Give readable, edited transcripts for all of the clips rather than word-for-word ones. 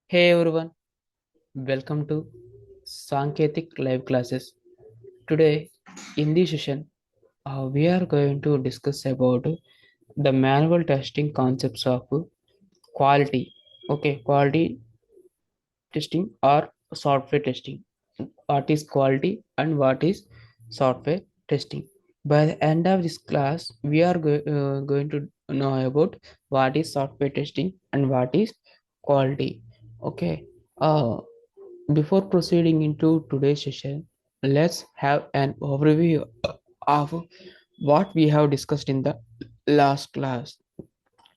Hey everyone, welcome to Sanketik live classes. Today, in this session, we are going to discuss about the manual testing concepts of quality. Okay, quality testing or software testing. What is quality and what is software testing? By the end of this class, we are going to know about what is software testing and what is quality. Okay. Uh, Before proceeding into today's session, let's have an overview of what we have discussed in the last class.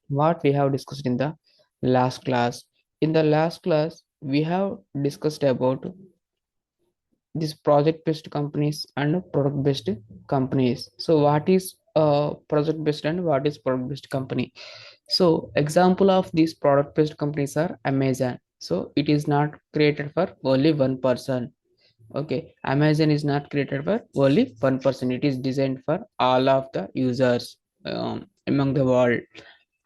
What we have discussed in the last class. In the last class, we have discussed about these project-based companies and product-based companies. So, what is project-based and what is product-based company? So, example of these product-based companies are Amazon. So, it is not created for only one person. Okay, Amazon is not created for only one person. It is designed for all of the users among the world.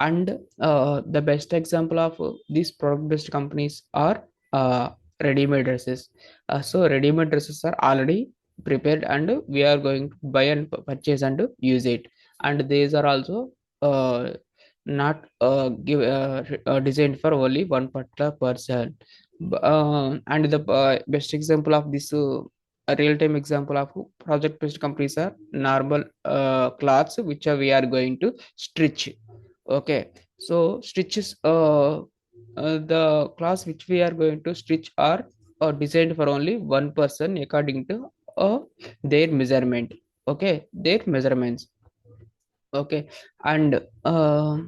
And the best example of these product-based companies are ready-made dresses. So ready-made dresses are already prepared, and we are going to buy and purchase and use it. And these are also not designed for only one particular person. And the best example of this a real-time example of project-based companies are normal cloths which we are going to stitch. Okay, so stitches the cloths which we are going to stitch are designed for only one person according to their measurement. Okay, their measurements. Okay, and uh,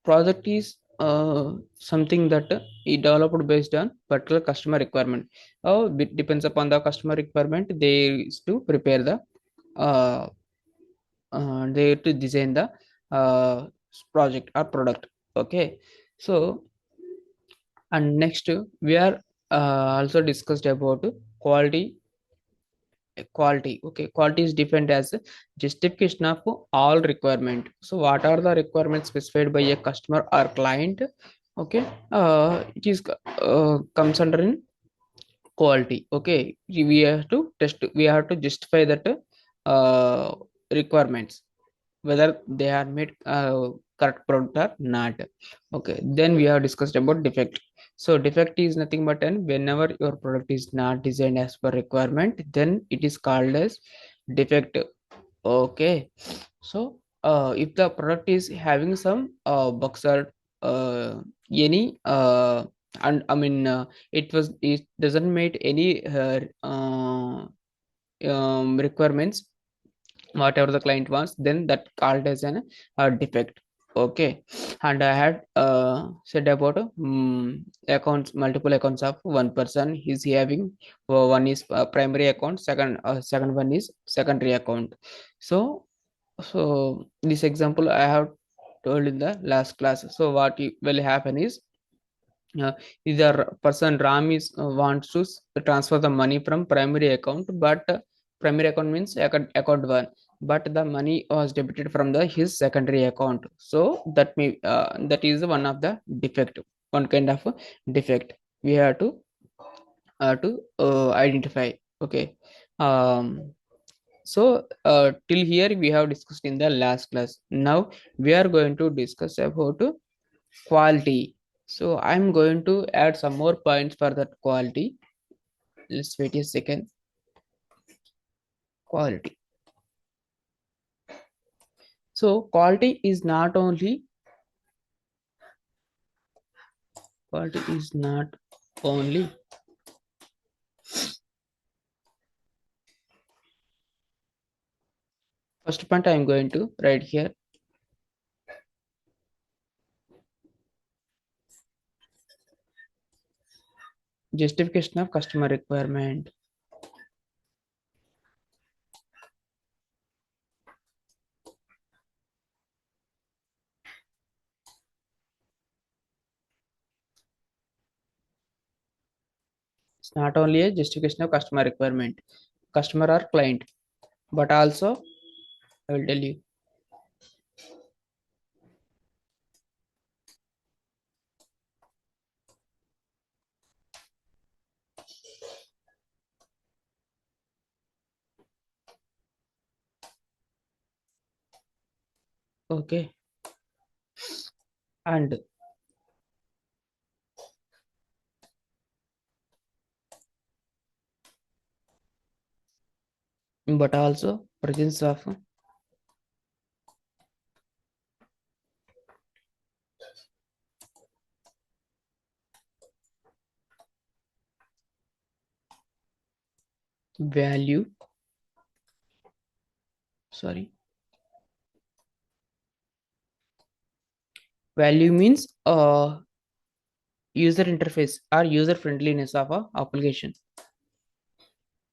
project is something that is developed based on particular customer requirement. It depends upon the customer requirement. They is to prepare the uh, they to design the uh, project or product. Okay, so and next we are also discussed about quality. Okay, quality is defined as justification of all requirement. So what are the requirements specified by a customer or client? Okay, it is comes under in quality. Okay, we have to test, we have to justify that uh, requirements, whether they are made correct product or not. Okay, then we have discussed about defect. So defect is nothing but an whenever your product is not designed as per requirement, then it is called as defect. Okay, so if the product is having some bugs or any and I mean it doesn't meet any requirements whatever the client wants, then that called as an defect. Okay, and I had said about accounts, multiple accounts of one person. He's having one is primary account, second one is secondary account. So so this example I have told in the last class. So what will happen is uh, either person Ram is wants to transfer the money from primary account, but primary account means account one, but the money was debited from the his secondary account. So that is one of the defect, one kind of defect we have to identify. Okay, um till here we have discussed in the last class. Now we are going to discuss about quality. So I'm going to add some more points for that quality. Let's wait a second. Quality. So quality is not only first point I'm going to write here. Justification of customer requirement. It's not only a justification of customer requirement, customer or client, but also I will tell you. Okay, and but also presence of value. Sorry, value means user interface or user friendliness of a application.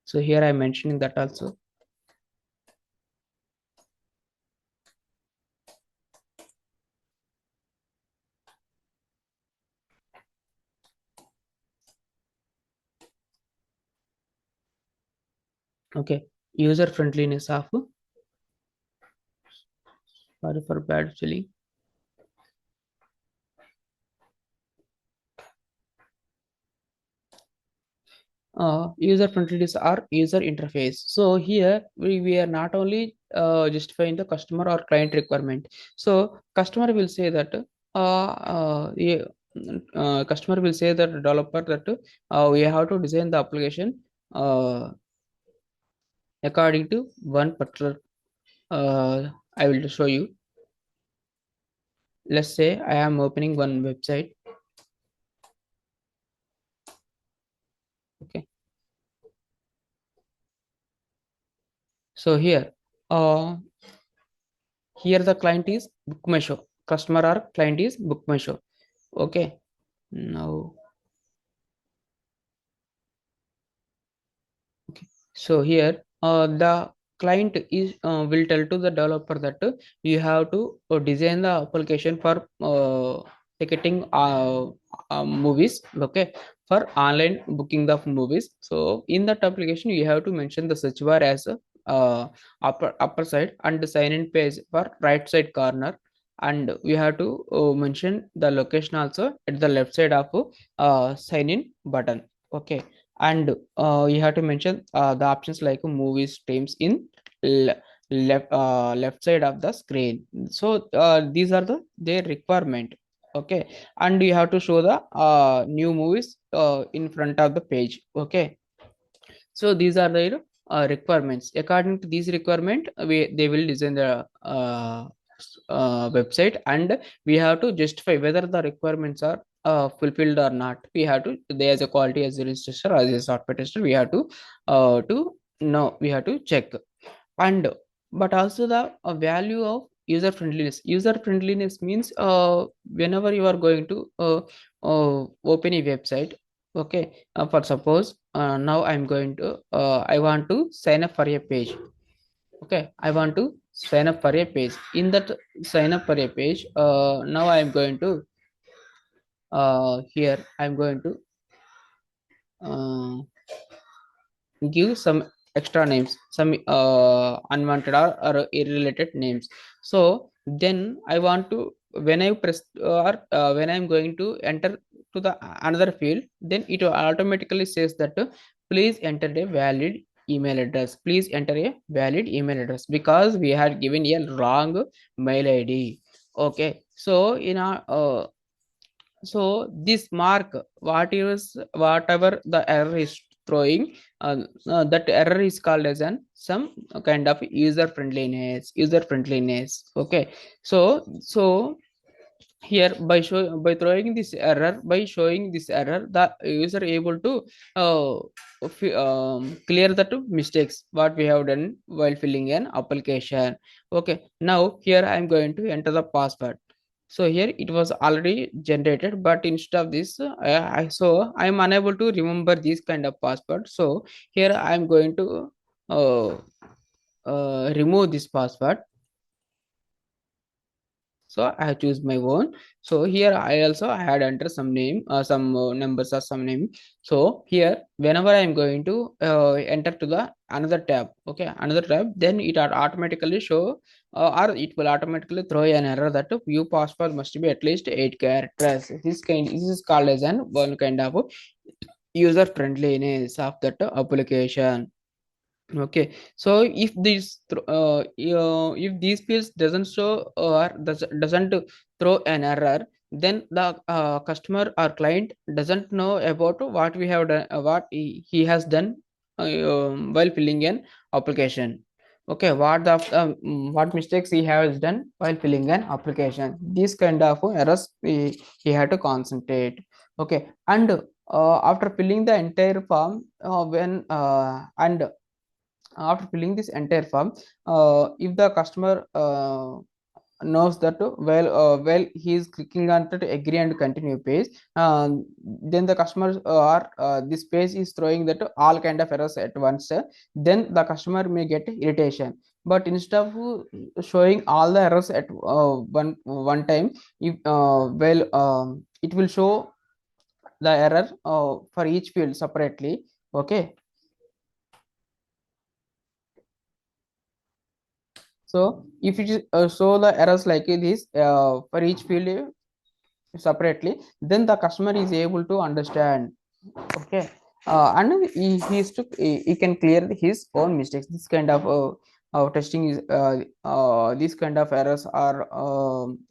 So here I'm mentioning that also. Okay, user friendliness of, sorry for bad spelling, user friendliness or user interface. So here we are not only justifying the customer or client requirement. So customer will say that yeah, customer will say that developer that we have to design the application uh, according to one particular. I will show you. Let's say I am opening one website. Okay, so uh, here the client is book my show, customer or client is book my show. Okay, now, okay. So here, the client is will tell to the developer that you have to design the application for ticketing movies. Okay, for online booking of movies. So in that application, you have to mention the search bar as upper side and the sign in page for right side corner. And we have to mention the location also at the left side of sign in button. Okay, and you have to mention the options like movies streams in le- left side of the screen. So these are their requirement. Okay, and you have to show the new movies in front of the page. Okay, so these are the requirements. According to these requirement, they will design the website, and we have to justify whether the requirements are fulfilled or not. We have to, they as a quality as a tester or as a software tester, we have to know, we have to check. And but also the value of user friendliness. User friendliness means whenever you are going to open a website. Okay, for suppose now I'm going to I want to sign up for a page. Okay, I want to sign up for a page. In that sign up for a page, now I'm going to here I'm going to uh, give some extra names, some unwanted or irrelated names. So then I want to, when I press or when I'm going to enter to the another field, then it automatically says that please enter a valid email address, please enter a valid email address, because we had given a wrong mail id. Okay, so in our so this mark, whatever the error is throwing, that error is called as an some kind of user friendliness. Okay, so here by throwing this error, by showing this error, the user able to uh, clear the two mistakes what we have done while filling an application. Okay, now here I'm going to enter the password. So here it was already generated, but instead of this so I'm unable to remember this kind of password. So here I'm going to uh, remove this password. So I have choose my own. So here I also had enter some name, some numbers or some name. So here whenever I'm going to enter to the another tab, okay, another tab, then it automatically show or it will automatically throw an error that view password must be at least 8 characters. This is called as an one kind of user friendliness of that application. Okay, so if these fields doesn't show or doesn't throw an error, then the customer or client doesn't know about what we have done, what he has done while filling an application. Okay, what mistakes he has done while filling an application. These kind of errors he had to concentrate. Okay, and after filling the entire form, when and after filling this entire form, if the customer knows that well he is clicking on to agree and continue page, then the customer or this page is throwing that all kind of errors at once, then the customer may get irritation. But instead of showing all the errors at one time, if it will show the error for each field separately. Okay, so if it is show the errors like this for each field separately, then the customer is able to understand. Okay, and he can clear his own mistakes. This kind of testing is this kind of errors are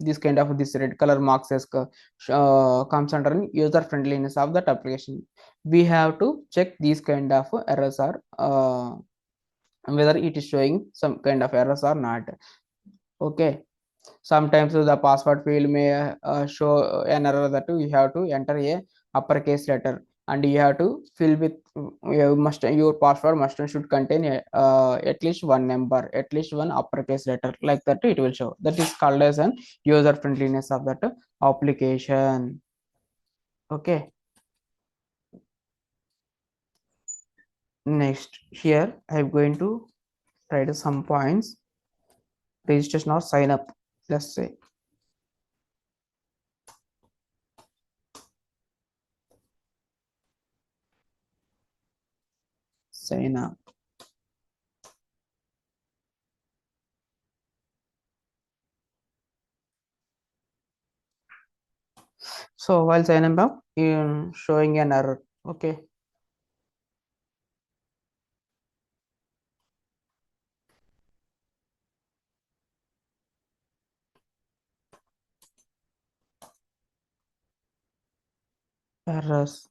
this kind of this red color marks as comes under user friendliness of that application. We have to check these kind of errors are whether it is showing some kind of errors or not. Okay, sometimes the password field may show an error that you have to enter a uppercase letter, and you have to fill with you must your password must should contain at least one number, at least one uppercase letter, like that it will show. That is called as an user friendliness of that application. Okay, next here I'm going to write some points. Registration or sign up, let's say sign up. So while signing up in showing an error. Okay, errors.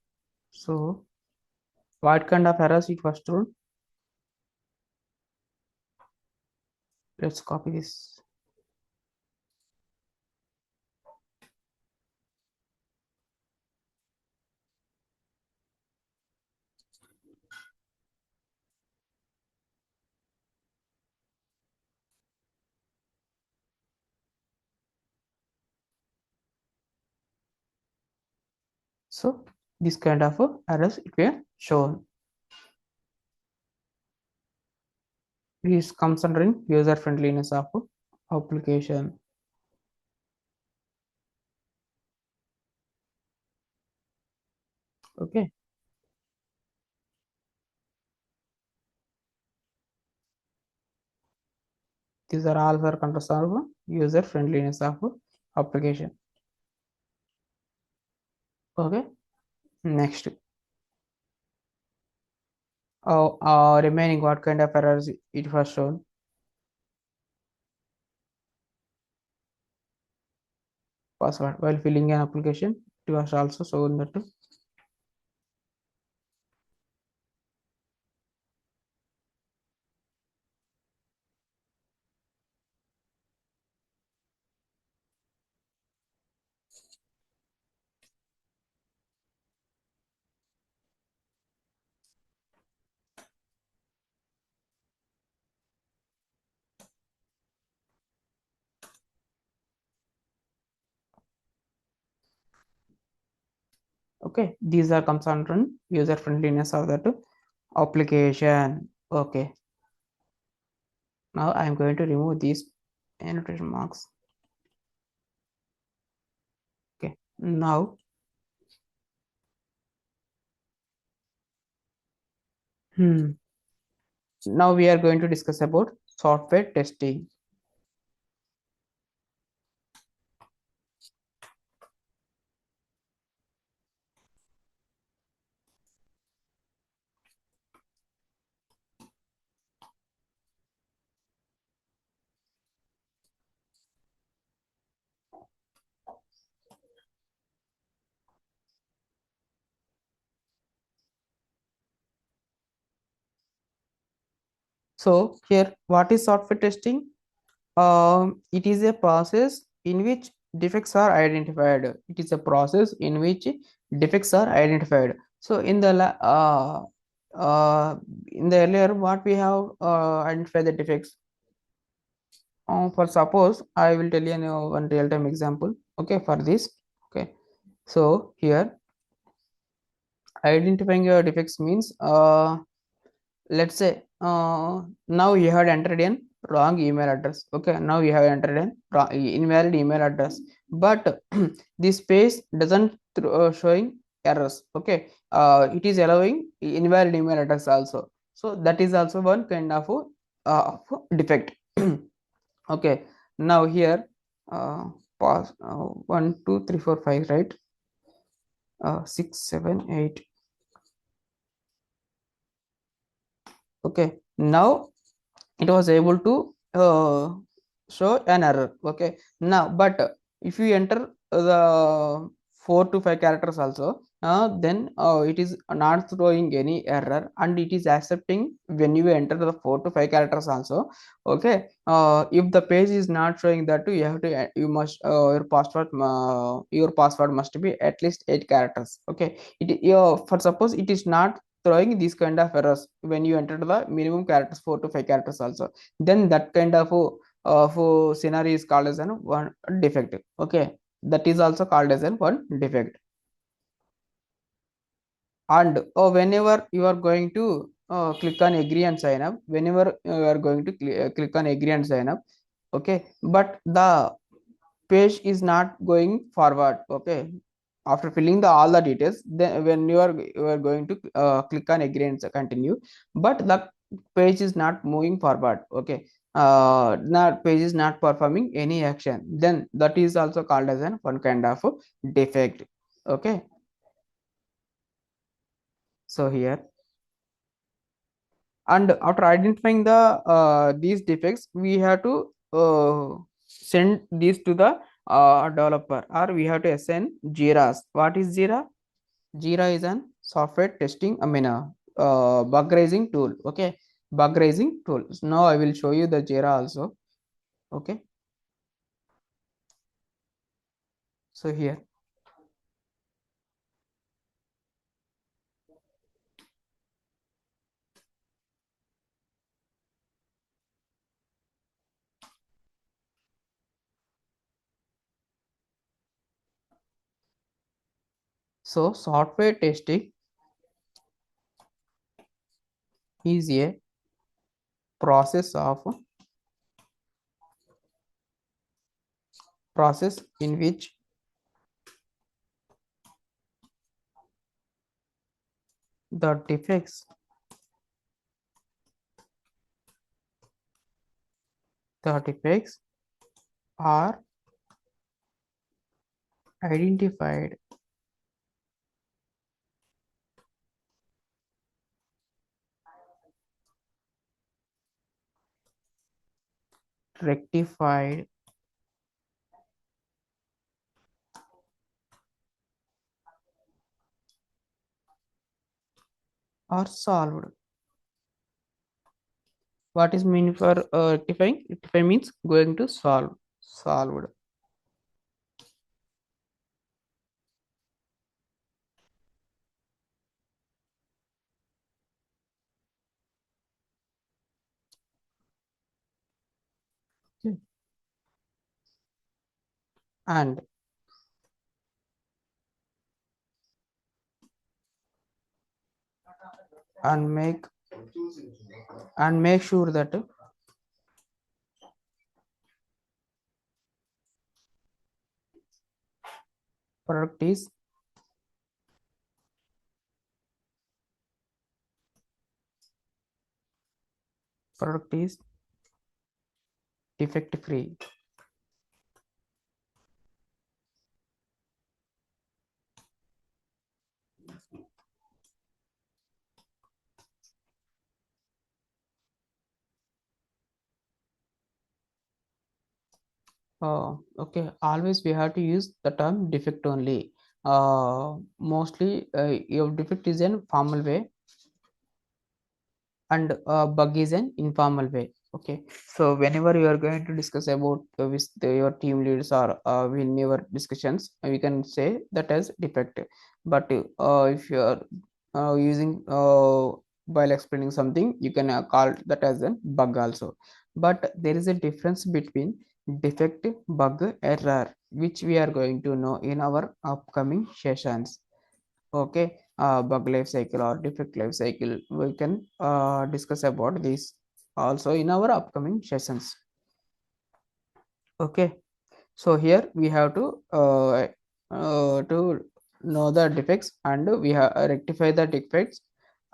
So what kind of errors it was thrown? Let's copy this. So this kind of errors it were shown. This comes under user friendliness of application. Okay, these are all for controls of user friendliness of application. Okay, next. Remaining what kind of errors it was shown? Password while filling an application. It was also shown that. Okay, these are comes under user friendliness of that application. Okay, now I am going to remove these annotation marks. Okay, now hmm, now we are going to discuss about software testing. So here, what is software testing? It is a process in which defects are identified. It is a process in which defects are identified. So in the earlier, what we have identified the defects. For suppose, I will tell you one real time example. Okay, for this. Okay, so here identifying your defects means let's say now you have entered in wrong email address. Okay, now you have entered in wrong, invalid email address, but this page doesn't showing errors. Okay, it is allowing invalid email address also, so that is also one kind of defect. Okay, now here pause 1 2 3 4 5, right? 6 7 8. Okay, now it was able to show an error. Okay, now but if you enter the 4 to 5 characters also, then it is not throwing any error, and it is accepting when you enter the 4 to 5 characters also. Okay, if the page is not showing that, you have to you must your password must be at least 8 characters. Okay, for suppose it is not throwing these kind of errors when you enter the minimum characters 4 to 5 characters also, then that kind of scenario is called as an one defect. Okay, that is also called as an one defect. And whenever you are going to click on agree and sign up, whenever you are going to click on agree and sign up, okay, but the page is not going forward. Okay, after filling all the details, then when you are going to click on agree and continue, but the page is not moving forward. Okay, not page is not performing any action, then that is also called as an one kind of defect. Okay, so here, and after identifying the these defects, we have to send these to the developer, or we have to assign jiras. What is jira? Jira is an software testing, I mean, bug raising tool. Okay, bug raising tool. So now I will show you the Jira also. Okay, so here, so software testing is a process in which the defects are identified, rectified, or solved. What is mean for rectifying? Rectify means going to solved. Okay. and and make sure that product is product is defect free. Okay, always we have to use the term defect only. Mostly your defect is in formal way. and bug is an informal way. Okay, so whenever you are going to discuss about with your team leads or in your discussions, we can say that as defect. But if you are using while explaining something, you can call that as a bug also. But there is a difference between defect, bug, error, which we are going to know in our upcoming sessions. Okay, bug life cycle or defect life cycle, we can discuss about this also in our upcoming sessions. Okay, so here we have to know the defects, and we have rectify the defects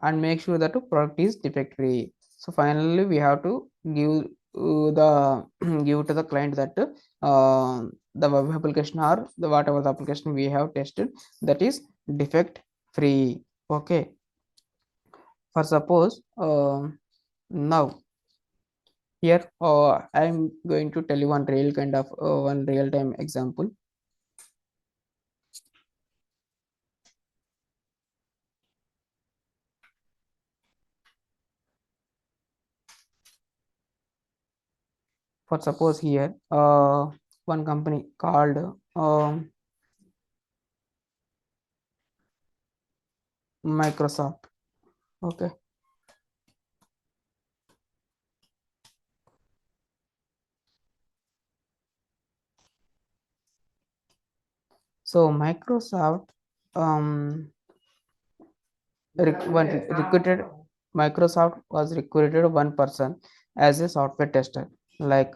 and make sure that the product is defect free. So finally we have to give the give to the client that the web application or the whatever the application we have tested, that is defect free. Okay, for suppose now here I'm going to tell you one real kind of one real time example. For suppose here one company called Microsoft. Okay, so Microsoft um recruited Microsoft was recruited one person as a software tester, like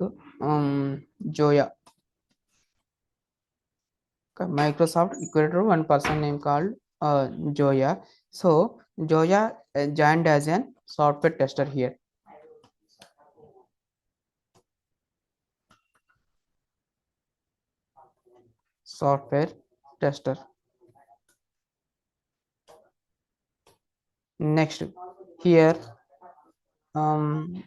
Joya. Microsoft recruited one person named called Joya. So Joya joined as an software tester here. Software tester. Next, here um,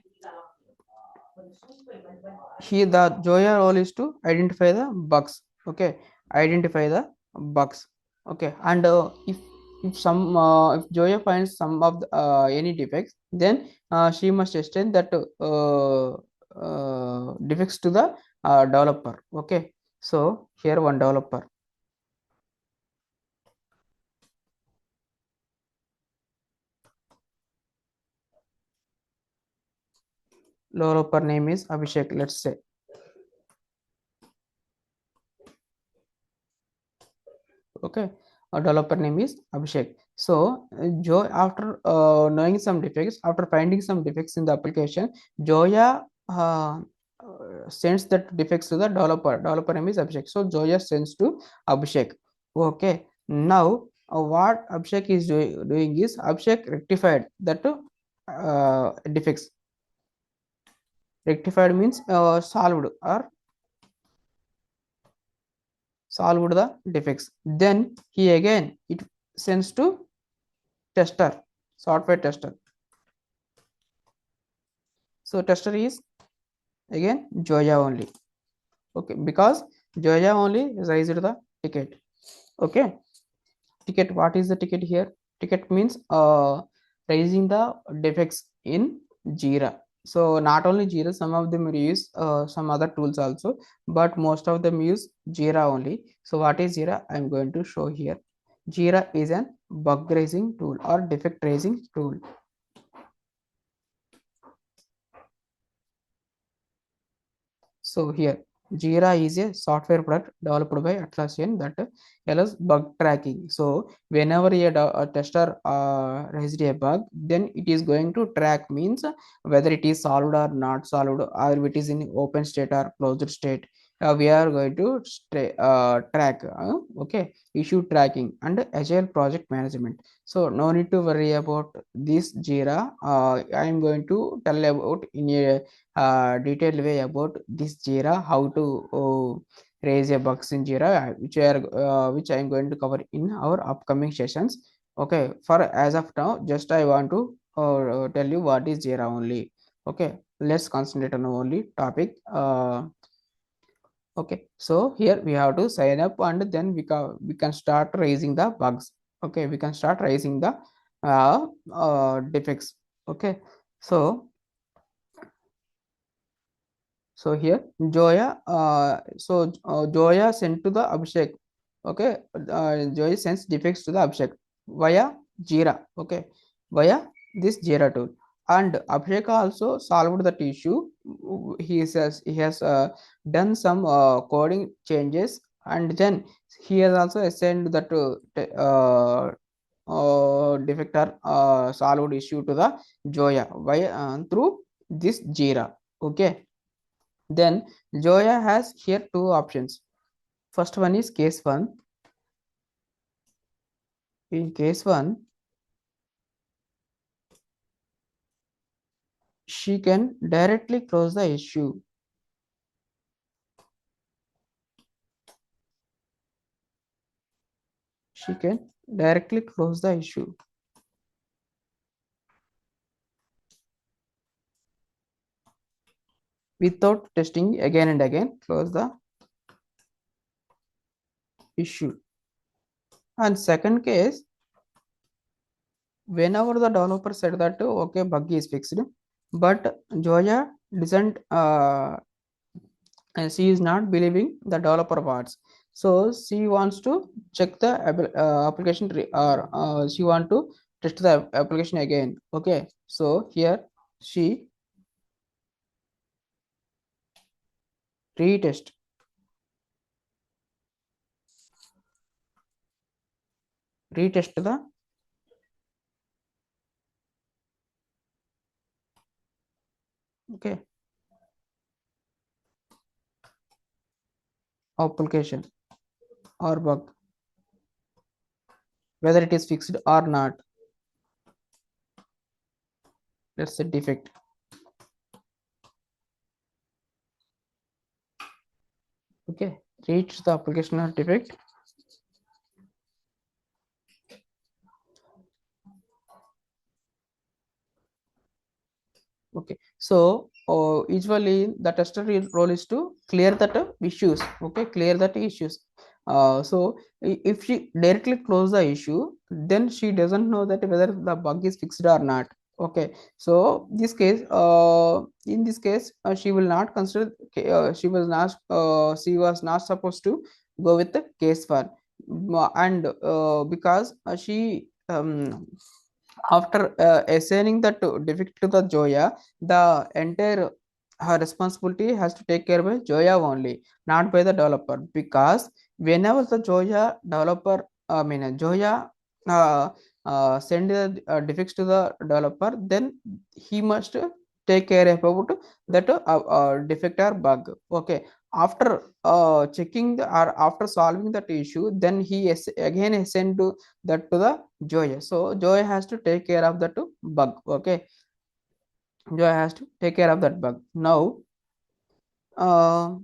the Joya role is to identify the bugs. Okay, identify the bugs. Okay, and if Joya finds some of the, any defects, then she must extend that defects to the developer. Okay, so here one developer name is Abhishek, let's say. Okay, a developer name is Abhishek. So Joe, after knowing some defects, after finding some defects in the application, Joya sends that defects to the developer name is Abhishek, so Joya sends to Abhishek. Okay, now what Abhishek is doing is Abhishek rectified that defects. Rectified means solved or solved the defects, then he again it sends to tester, software tester. So tester is again Joya only. Okay, because Joya only raised the ticket. Okay, ticket, what is the ticket here? Ticket means raising the defects in Jira. So not only Jira, some of them use some other tools also, but most of them use Jira only. So what is Jira? I'm going to show here. Jira is an bug raising tool or defect raising tool. So here, Jira is a software product developed by Atlassian that allows bug tracking. So whenever a tester raised a bug, then it is going to track, means whether it is solved or not solved, or if it is in open state or closed state. We are going to track. Okay, issue tracking and agile project management. So no need to worry about this Jira. I am going to tell about in a detailed way about this Jira, how to raise a bugs in Jira, which I am going to cover in our upcoming sessions. Okay, for as of now, just I want to tell you what is Jira only. Okay, let's concentrate on only topic. Okay, so here we have to sign up, and then we can start raising the bugs. Okay, we can start raising the defects. Okay, So so here Joya, Joya sent to the Abhishek. Okay, Joya sends defects to the Abhishek via Jira. Okay, via this Jira tool, and Abhishek also solved that issue. He says he has done some coding changes, and then he has also assigned that defector solved issue to the Joya via through this Jira. Okay, then Joya has here two options. First one is case 1. In case 1, she can directly close the issue. She can directly close the issue without testing again and again. Close the issue. And second case, whenever the developer said that okay, bug is fixed, but Joya doesn't and she is not believing the developer parts, so she wants to check the application or she want to test the application again. Okay, so here she retest retest the okay application or bug, whether it is fixed or not. Let's say defect. Okay, reach the application or defect. Okay, so usually the tester role is to clear that issues. Okay, clear that issues. So if she directly close the issue, then she doesn't know that whether the bug is fixed or not. Okay, so this case in this case she will not consider she was not supposed to go with the case 1. And because she after assigning that defect to the Joya, the entire her responsibility has to take care by Joya only, not by the developer. Because whenever the Joya developer, I mean Joya send the defects to the developer, then he must take care about that defect or bug. Okay, after checking the or after solving that issue, then he again send to that to the Joy. So Joy has to take care of that bug. Okay, Joy has to take care of that bug. Now, uh,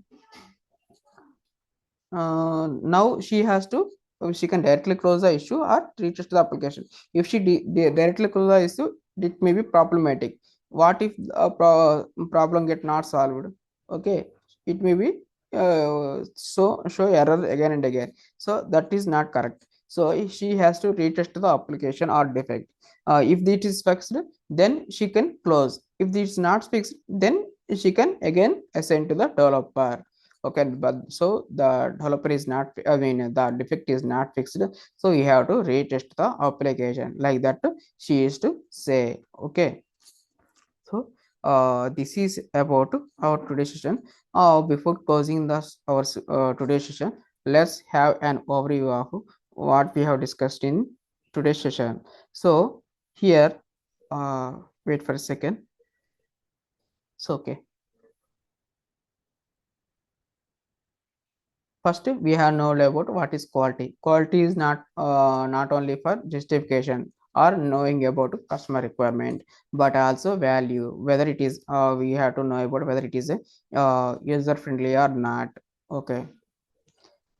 now she has to she can directly close the issue or retest the application. If she directly close the issue, it may be problematic. What if a problem get not solved? Okay, it may be show error again and again, so that is not correct. So she has to retest the application or defect. If it is fixed, then she can close. If it is not fixed, then she can again assign to the developer. Okay, but so the developer is not, I mean the defect is not fixed, so you have to retest the application, like that she is to say. Okay, so this is about our today's session. Before closing the our today's session, let's have an overview of what we have discussed in today's session. So here, wait for a second. So okay, first, we have known about what is quality. Quality is not only for justification or knowing about customer requirement, but also value. Whether it is we have to know about whether it is user friendly or not. Okay.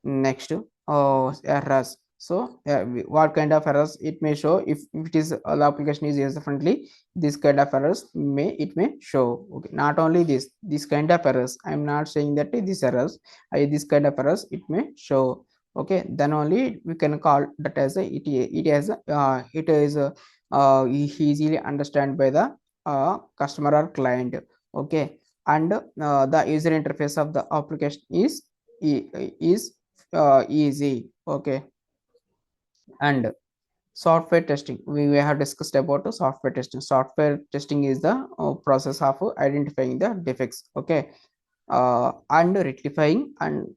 Next, errors. So what kind of errors it may show? If it is the application is user friendly, this kind of errors may show. Okay, not only this kind of errors, I'm not saying that these errors, this kind of errors it may show. Okay, then only we can call that as a it is easily understand by the customer or client. Okay, and the user interface of the application is is easy. Okay, and software testing, we have discussed about the software testing is the process of identifying the defects. Okay, and rectifying and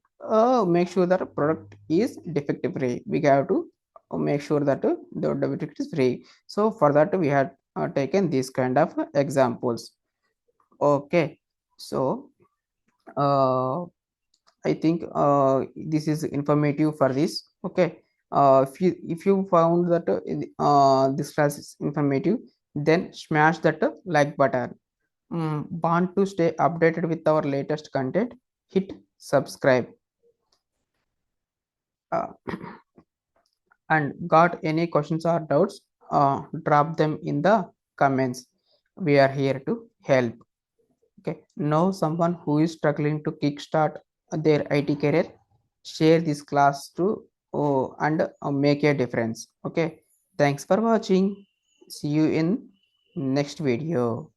make sure that a product is defect free. We have to make sure that the defect is free. So for that we had taken these kind of examples. Okay, so uh, I think this is informative for this. Okay, if you found that this class is informative, then smash that like button. Want to stay updated with our latest content? Hit subscribe. Uh, and got any questions or doubts? Drop them in the comments. We are here to help. Okay, know someone who is struggling to kickstart their IT career? Share this class to and make a difference. Okay, thanks for watching. See you in next video.